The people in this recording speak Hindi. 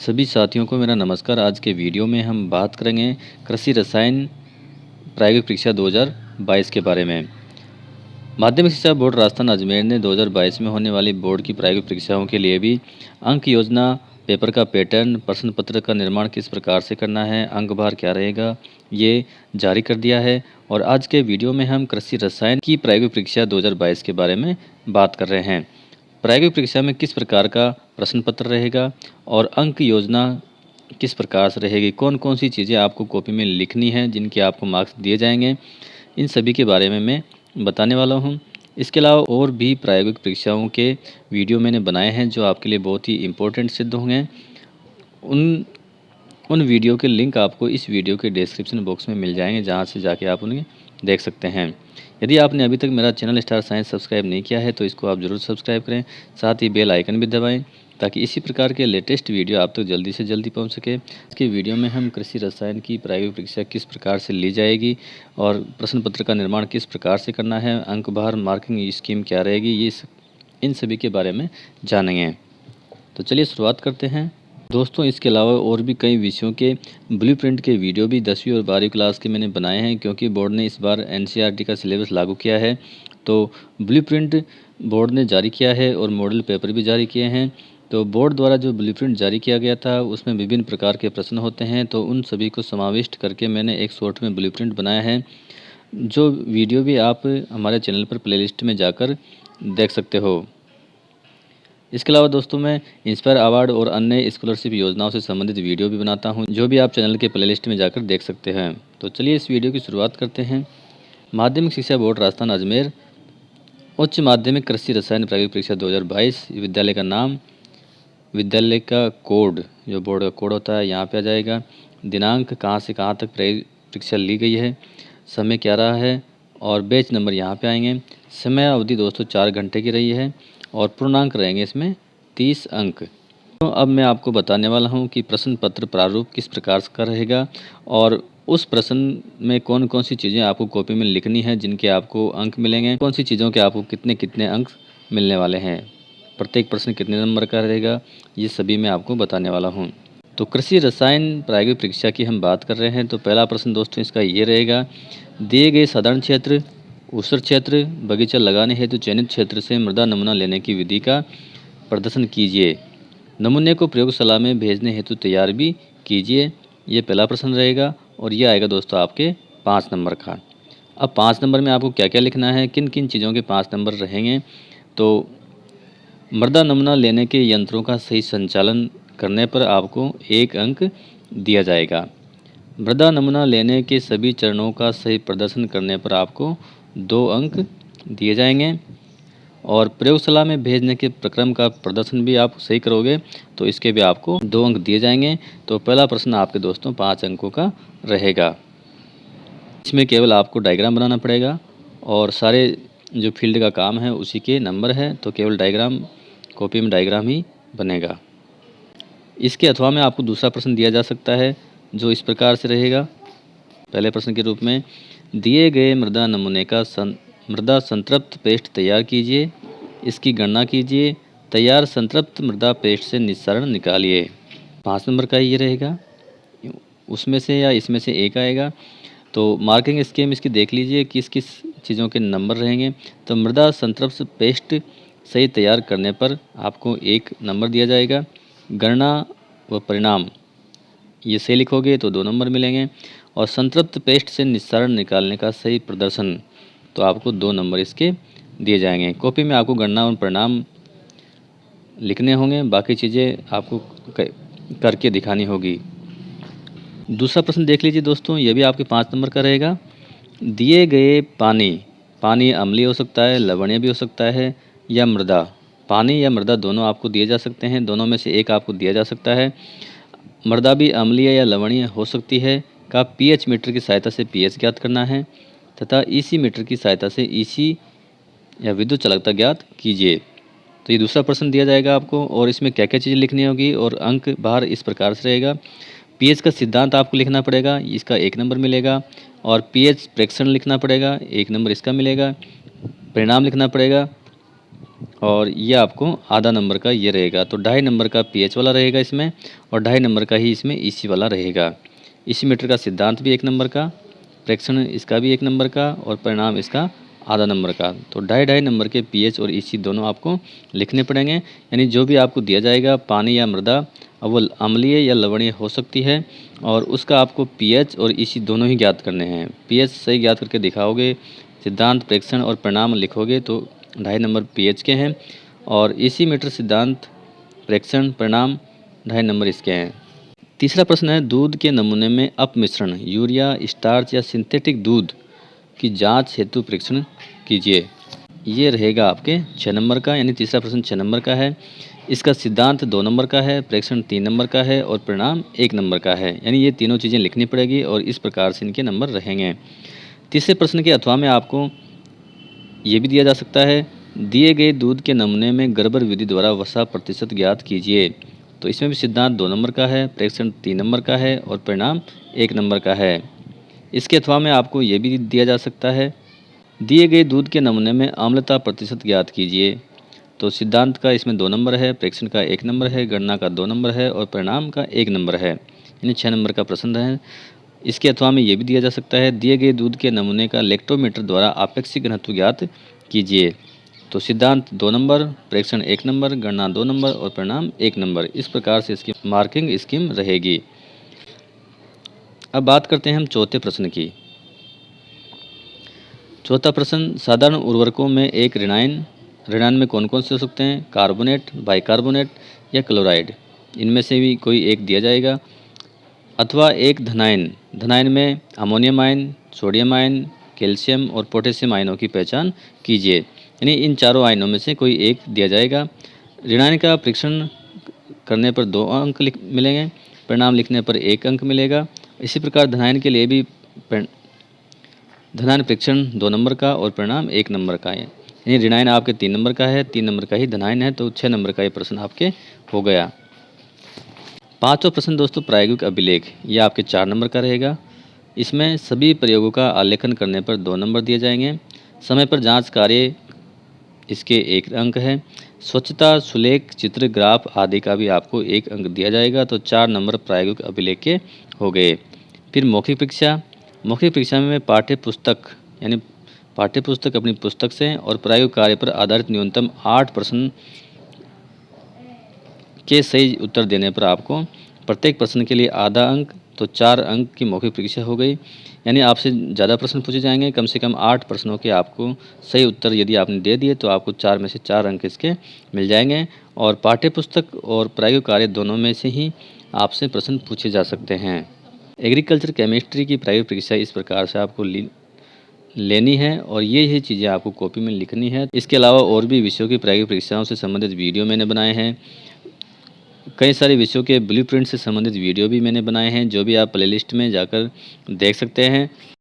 सभी साथियों को मेरा नमस्कार। आज के वीडियो में हम बात करेंगे कृषि रसायन प्रायोगिक परीक्षा 2022 के बारे में। माध्यमिक शिक्षा बोर्ड राजस्थान अजमेर ने 2022 में होने वाली बोर्ड की प्रायोगिक परीक्षाओं के लिए भी अंक योजना, पेपर का पैटर्न, प्रश्न पत्र का निर्माण किस प्रकार से करना है, अंक भार क्या रहेगा, ये जारी कर दिया है। और आज के वीडियो में हम कृषि रसायन की प्रायोगिक परीक्षा 2022 के बारे में बात कर रहे हैं। प्रायोगिक परीक्षा में किस प्रकार का प्रश्न पत्र रहेगा और अंक योजना किस प्रकार से रहेगी, कौन कौन सी चीज़ें आपको कॉपी में लिखनी है जिनके आपको मार्क्स दिए जाएंगे, इन सभी के बारे में मैं बताने वाला हूं। इसके अलावा और भी प्रायोगिक परीक्षाओं के वीडियो मैंने बनाए हैं जो आपके लिए बहुत ही इम्पोर्टेंट सिद्ध होंगे। उन उन वीडियो के लिंक आपको इस वीडियो के डिस्क्रिप्शन बॉक्स में मिल जाएंगे, जहां से जाके आप उन्हें देख सकते हैं। यदि आपने अभी तक मेरा चैनल स्टार साइंस सब्सक्राइब नहीं किया है तो इसको आप ज़रूर सब्सक्राइब करें, साथ ही बेल आइकन भी दबाएं ताकि इसी प्रकार के लेटेस्ट वीडियो आप तक जल्दी से जल्दी पहुंच सके। इसके वीडियो में हम कृषि रसायन की प्रायोगिक परीक्षा किस प्रकार से ली जाएगी और प्रश्न पत्र का निर्माण किस प्रकार से करना है, अंक भार मार्किंग स्कीम क्या रहेगी, इन सभी के बारे में जानेंगे। तो चलिए शुरुआत करते हैं। दोस्तों, इसके अलावा और भी कई विषयों के ब्लूप्रिंट के वीडियो भी 10वीं और 12वीं क्लास के मैंने बनाए हैं, क्योंकि बोर्ड ने इस बार एनसीईआरटी का सिलेबस लागू किया है। तो ब्लूप्रिंट बोर्ड ने जारी किया है और मॉडल पेपर भी जारी किए हैं। तो बोर्ड द्वारा जो ब्लूप्रिंट जारी किया गया था उसमें विभिन्न प्रकार के प्रश्न होते हैं, तो उन सभी को समाविष्ट करके मैंने एक शॉर्ट में ब्लूप्रिंट बनाया है, जो वीडियो भी आप हमारे चैनल पर प्लेलिस्ट में जाकर देख सकते हो। इसके अलावा दोस्तों, मैं इंस्पायर अवार्ड और अन्य स्कॉलरशिप योजनाओं से संबंधित वीडियो भी बनाता हूं, जो भी आप चैनल के प्लेलिस्ट में जाकर देख सकते हैं। तो चलिए इस वीडियो की शुरुआत करते हैं। माध्यमिक शिक्षा बोर्ड राजस्थान अजमेर उच्च माध्यमिक कृषि रसायन प्रायोगिक परीक्षा 2022। विद्यालय का नाम, विद्यालय का कोड, जो बोर्ड का कोड होता है यहाँ पे आ जाएगा। दिनांक, कहाँ से कहाँ तक परीक्षा ली गई है, समय क्या रहा है और बैच नंबर यहाँ पे आएंगे। समय अवधि दोस्तों 4 घंटे की रही है और पूर्णांक रहेंगे इसमें 30 अंक। तो अब मैं आपको बताने वाला हूँ कि प्रश्न पत्र प्रारूप किस प्रकार का रहेगा और उस प्रश्न में कौन कौन सी चीज़ें आपको कॉपी में लिखनी है जिनके आपको अंक मिलेंगे, कौन सी चीज़ों के आपको कितने कितने अंक मिलने वाले हैं, प्रत्येक प्रश्न कितने नंबर का रहेगा, ये सभी मैं आपको बताने वाला हूँ। तो कृषि रसायन प्रायोगिक परीक्षा की हम बात कर रहे हैं। तो पहला प्रश्न दोस्तों इसका ये रहेगा, दिए गए साधारण क्षेत्र, ऊसर क्षेत्र, बगीचा लगाने हेतु चयनित क्षेत्र से मृदा नमूना लेने की विधि का प्रदर्शन कीजिए। नमूने को प्रयोगशाला में भेजने हेतु तैयार भी कीजिए। ये पहला प्रश्न रहेगा और ये आएगा दोस्तों आपके 5 नंबर का। अब 5 नंबर में आपको क्या क्या लिखना है, किन किन चीज़ों के 5 नंबर रहेंगे। तो मृदा नमूना लेने के यंत्रों का सही संचालन करने पर आपको 1 अंक दिया जाएगा। मृदा नमूना लेने के सभी चरणों का सही प्रदर्शन करने पर आपको 2 अंक दिए जाएंगे। और प्रयोगशाला में भेजने के प्रक्रम का प्रदर्शन भी आप सही करोगे तो इसके भी आपको 2 अंक दिए जाएंगे। तो पहला प्रश्न आपके दोस्तों 5 अंकों का रहेगा। इसमें केवल आपको डायग्राम बनाना पड़ेगा और सारे जो फील्ड का काम है उसी के नंबर है, तो केवल डायग्राम, कॉपी में डायग्राम ही बनेगा। इसके अथवा में आपको दूसरा प्रश्न दिया जा सकता है जो इस प्रकार से रहेगा। पहले प्रश्न के रूप में, दिए गए मृदा नमूने का मृदा संतृप्त पेस्ट तैयार कीजिए, इसकी गणना कीजिए, तैयार संतृप्त मृदा पेस्ट से निस्सारण निकालिए। 5 नंबर का ये रहेगा, उसमें से या इसमें से एक आएगा। तो मार्किंग स्कीम इसकी देख लीजिए किस किस चीज़ों के नंबर रहेंगे। तो मृदा संतृप्त पेस्ट सही तैयार करने पर आपको 1 नंबर दिया जाएगा। गणना व परिणाम ये सही लिखोगे तो 2 नंबर मिलेंगे और संतृप्त पेस्ट से निस्सारण निकालने का सही प्रदर्शन तो आपको 2 नंबर इसके दिए जाएंगे। कॉपी में आपको गणना और परिणाम लिखने होंगे, बाकी चीज़ें आपको करके दिखानी होगी। दूसरा प्रश्न देख लीजिए दोस्तों, ये भी आपके 5 नंबर का रहेगा। दिए गए पानी अम्लीय हो सकता है, लवणीय भी हो सकता है या मृदा, पानी या मृदा दोनों आपको दिए जा सकते हैं, दोनों में से एक आपको दिया जा सकता है। मृदा भी अम्लीय या लवणीय हो सकती है का पीएच मीटर की सहायता से पीएच ज्ञात करना है तथा ईसी मीटर की सहायता से ईसी या विद्युत चालकता ज्ञात कीजिए। तो ये दूसरा प्रश्न दिया जाएगा आपको और इसमें क्या क्या चीज़ें लिखनी होगी और अंक बाहर इस प्रकार से रहेगा। पीएच का सिद्धांत आपको लिखना पड़ेगा, इसका 1 नंबर मिलेगा। और पीएच प्रेक्षण लिखना पड़ेगा, 1 नंबर इसका मिलेगा। परिणाम लिखना पड़ेगा और ये आपको आधा नंबर का ये रहेगा। तो 2.5 नंबर का पीएच वाला रहेगा इसमें और 2.5 नंबर का ही इसमें ईसी वाला रहेगा। ईसी मीटर का सिद्धांत भी 1 नंबर का, प्रेक्षण इसका भी 1 नंबर का और परिणाम इसका आधा नंबर का। तो 2.5 नंबर के पीएच और ईसी दोनों आपको लिखने पड़ेंगे। यानी जो भी आपको दिया जाएगा पानी या मृदा, अब वो अम्लीय या लवणीय हो सकती है और उसका आपको पीएच और ईसी दोनों ही ज्ञात करने हैं। पीएच सही ज्ञात करके दिखाओगे, सिद्धांत, प्रेक्षण और परिणाम लिखोगे तो 2.5 नंबर पीएच के हैं और ईसी मीटर, सिद्धांत, प्रेक्षण, परिणाम 2.5 नंबर इसके हैं। तीसरा प्रश्न है, दूध के नमूने में अपमिश्रण यूरिया, स्टार्च या सिंथेटिक दूध की जांच हेतु परीक्षण कीजिए। ये रहेगा आपके 6 नंबर का, यानी तीसरा प्रश्न 6 नंबर का है। इसका सिद्धांत 2 नंबर का है, प्रेक्षण 3 नंबर का है और परिणाम 1 नंबर का है। यानी ये तीनों चीज़ें लिखनी पड़ेगी और इस प्रकार से इनके नंबर रहेंगे। तीसरे प्रश्न के अथवा में आपको ये भी दिया जा सकता है, दिए गए दूध के नमूने में गर्बर विधि द्वारा वसा प्रतिशत ज्ञात कीजिए। तो इसमें भी सिद्धांत 2 नंबर का है, प्रेक्षण 3 नंबर का है और परिणाम 1 नंबर का है। इसके अथवा में आपको ये भी दिया जा सकता है, दिए गए दूध के नमूने में आम्लता प्रतिशत ज्ञात कीजिए। तो सिद्धांत का इसमें 2 नंबर है, प्रेक्षण का 1 नंबर है, गणना का 2 नंबर है और परिणाम का 1 नंबर है। यानी 6 नंबर का प्रश्न है। इसके अथवा में ये भी दिया जा सकता है, दिए गए दूध के नमूने का लैक्टोमीटर द्वारा आपेक्षिक घनत्व ज्ञात कीजिए। तो सिद्धांत 2 नंबर, प्रेक्षण 1 नंबर, गणना 2 नंबर और परिणाम 1 नंबर। इस प्रकार से इसकी मार्किंग स्कीम रहेगी। अब बात करते हैं हम चौथे प्रश्न की। चौथा प्रश्न, साधारण उर्वरकों में एक ऋणायन में कौन कौन से हो सकते हैं? कार्बोनेट, बाइकार्बोनेट या क्लोराइड। इनमें से भी कोई एक दिया जाएगा। अथवा एक धनायन में ammonium ion, sodium ion, calcium और पोटेशियम आयनों की पहचान कीजिए। यानी इन चारों आयनों में से कोई एक दिया जाएगा। ऋणायन का परीक्षण करने पर 2 अंक मिलेंगे, परिणाम लिखने पर 1 अंक मिलेगा। इसी प्रकार धनायन के लिए भी धनायन परीक्षण 2 नंबर का और परिणाम 1 नंबर का है। यानी ऋणायन आपके 3 नंबर का है, 3 नंबर का ही धनायन है, तो 6 नंबर का ये प्रश्न आपके हो गया। पाँचवा प्रश्न दोस्तों, प्रायोगिक अभिलेख, ये आपके 4 नंबर का रहेगा। इसमें सभी प्रयोगों का आलेखन करने पर 2 नंबर दिए जाएंगे। समय पर जांच कार्य इसके 1 अंक है। स्वच्छता, सुलेख, चित्र, ग्राफ आदि का भी आपको 1 अंक दिया जाएगा। तो 4 नंबर प्रायोगिक अभिलेख के हो गए। फिर मौखिक परीक्षा में पाठ्य पुस्तक अपनी पुस्तक से और प्रायोगिक कार्य पर आधारित न्यूनतम 8 प्रश्न के सही उत्तर देने पर आपको प्रत्येक प्रश्न के लिए आधा अंक, तो 4 अंक की मौखिक परीक्षा हो गई। यानी आपसे ज़्यादा प्रश्न पूछे जाएंगे, कम से कम 8 प्रश्नों के आपको सही उत्तर यदि आपने दे दिए तो आपको 4 में से 4 अंक इसके मिल जाएंगे। और पाठ्य पुस्तक और प्रायोगिक कार्य दोनों में से ही आपसे प्रश्न पूछे जा सकते हैं। एग्रीकल्चर केमिस्ट्री की प्रायोगिक परीक्षा इस प्रकार से आपको लेनी है और ये चीज़ें आपको कॉपी में लिखनी है। इसके अलावा और भी विषयों की प्रायोगिक परीक्षाओं से संबंधित वीडियो मैंने बनाए हैं। कई सारे विषयों के ब्लूप्रिंट से संबंधित वीडियो भी मैंने बनाए हैं, जो भी आप प्लेलिस्ट में जाकर देख सकते हैं।